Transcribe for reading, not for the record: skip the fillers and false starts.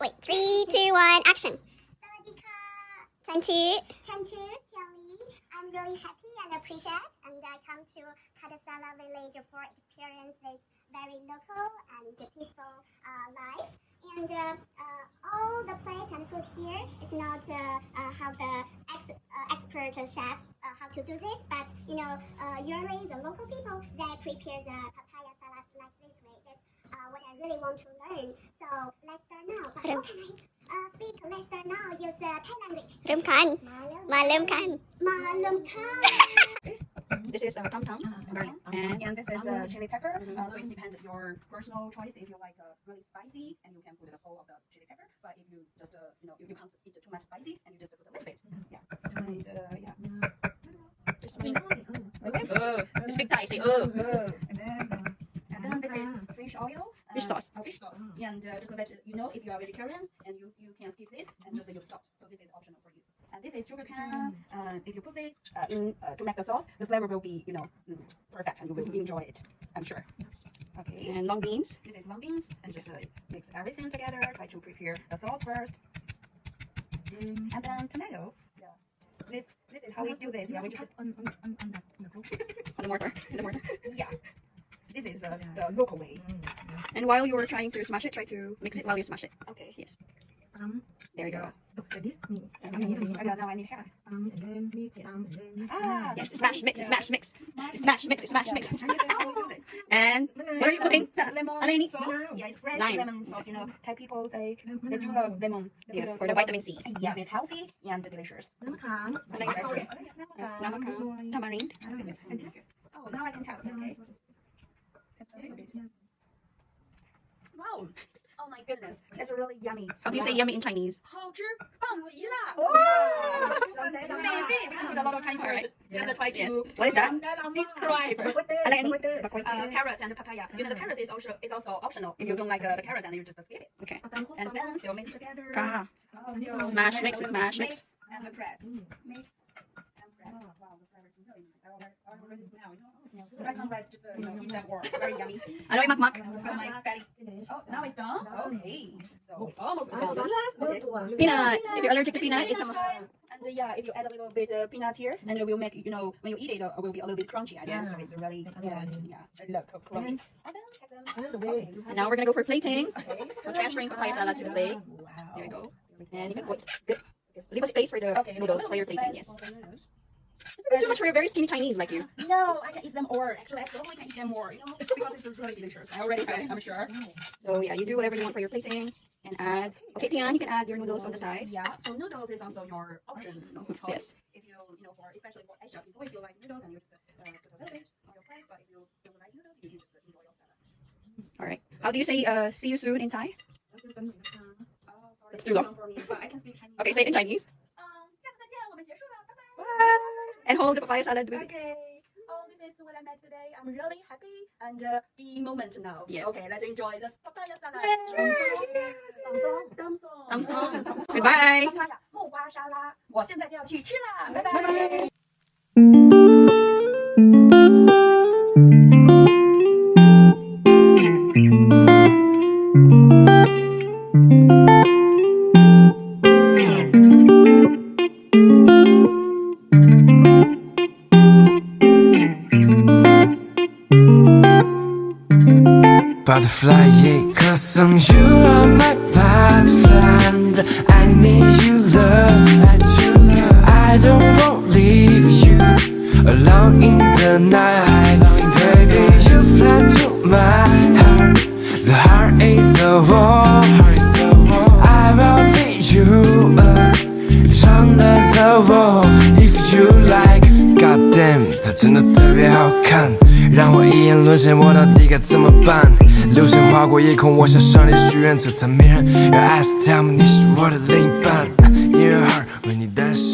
Wait, 3, 2, 1, action. สวัสดีค่ะ ฉันชื่อ Tian. I'm really happy and appreciate and I come to Kadasala village for experience this very local and peaceful life. And all the place and food here is not how the expert chef how to do this, but usually the local people they prepare the papaya salad like this way. That's what I really want to learn. So let's start now. But how can I speak? Let's start now. Use Thai language. เริ่มกันมาเริ่มกัน มาเริ่มค่ะ This is tom tom garlic, and this is chili pepper. So it depends on your personal choice. If you like really spicy, and you can put the whole of the chili pepper. But if you just you can't eat too much spicy, and you just put a little bit. Yeah, and yeah. Just it's big Thai. Say And then this is fish oil. Fish sauce. Fish sauce. And just so that you know, if you are vegetarians, and you can skip this and just use salt. So this is optional for you. And this is sugar cane. If you put this in to make the sauce, the flavor will be perfect, and you will enjoy it. I'm sure. Okay. And long beans. This is long beans, and just mix everything together. Try to prepare the sauce first, and then tomato. Yeah. This is how we do this. Yeah, we just on the mortar. yeah. This is the local way. And while you were trying to smash it, try to mix it while you smash it. Okay. Yes. There you go. Now I need hair. Yes. Smash, mix, smash, mix. Smash, mix, smash, mix. And what are you putting? Lemon Underneath? sauce. Yeah, it's fresh Lime. lemon sauce. You know, Thai people they do love lemon. Yeah, for the vitamin C. Yeah, it's healthy and delicious. น้ำมะขามtamarind. Oh, now I can test. Okay. Just a little bit. Wow. Oh my goodness, it's really yummy. How do you say yummy in Chinese? 好吃，棒极了！Maybe we can put a lot of Chinese words. Just try to Yes. What is that? describe. อะไรอันนี้ Carrots and papaya. You know the carrots is also optional. If you don't like the carrots, then you just skip it. Okay. And then still mix it together. Ah. Still Smash, mix, smash, mix. And the press. Mix and press. Wow, the flavor is really nice. I already smell. But I can't wait just eat that more. Very yummy. อร่อยมาก Feel my belly. Oh, now it's done. Okay. So almost done. Okay.ๆ Peanut. If you're allergic to peanut, it's some. And yeah, if you add a little bit peanuts here, and it will make when you eat it, it will be a little bit crunchy. I guess so it's really I love crunchy. And then take them. Okay. And now we're gonna go for plating. Okay. We're transferring papaya salad to the plate. Wow. There we go. And you can wait. Good. Leave a space for the noodles for your plating. Yes. It's a bit too much for a very skinny Chinese like you. No, I can eat them all. Actually, I probably can eat them more, because it's really delicious. I already have, I'm sure. So yeah, you do whatever you want for your plating and add. Okay, Tian, you can add your noodles on the side. Yeah. So noodles is also your option. Choice. Yes. If you for especially for Asian people, if you like noodles, and you just put a little bit on your plate. But if you don't like noodles, you just enjoy your salad. All right. How do you say see you soon in Thai? Oh, sorry. It's too long. For me, but I can speak Chinese. Okay, say it in Chinese. 下次再见，我们结束了，拜拜。 And hold the papaya salad with. Okay. Oh, this is what I met today. I'm really happy and be moment now. Yes. Okay, let's enjoy the papaya salad. Cheers. 当松。 Goodbye. 木瓜沙拉，我现在就要去吃啦，拜拜。 Butterfly, yeah, 'cause you are my butterfly, and I need you love. I don't want to leave you alone in the night. Baby, you fly to my heart. The heart is a wall. I will take you up, under the wall. If you like, goddamn, 它真的特别好看。让我一眼沦陷，我到底该怎么办？流星划过夜空，我向上帝许愿，璀璨迷人，让爱死他们，你是我的另一半。In your heart，为你诞生。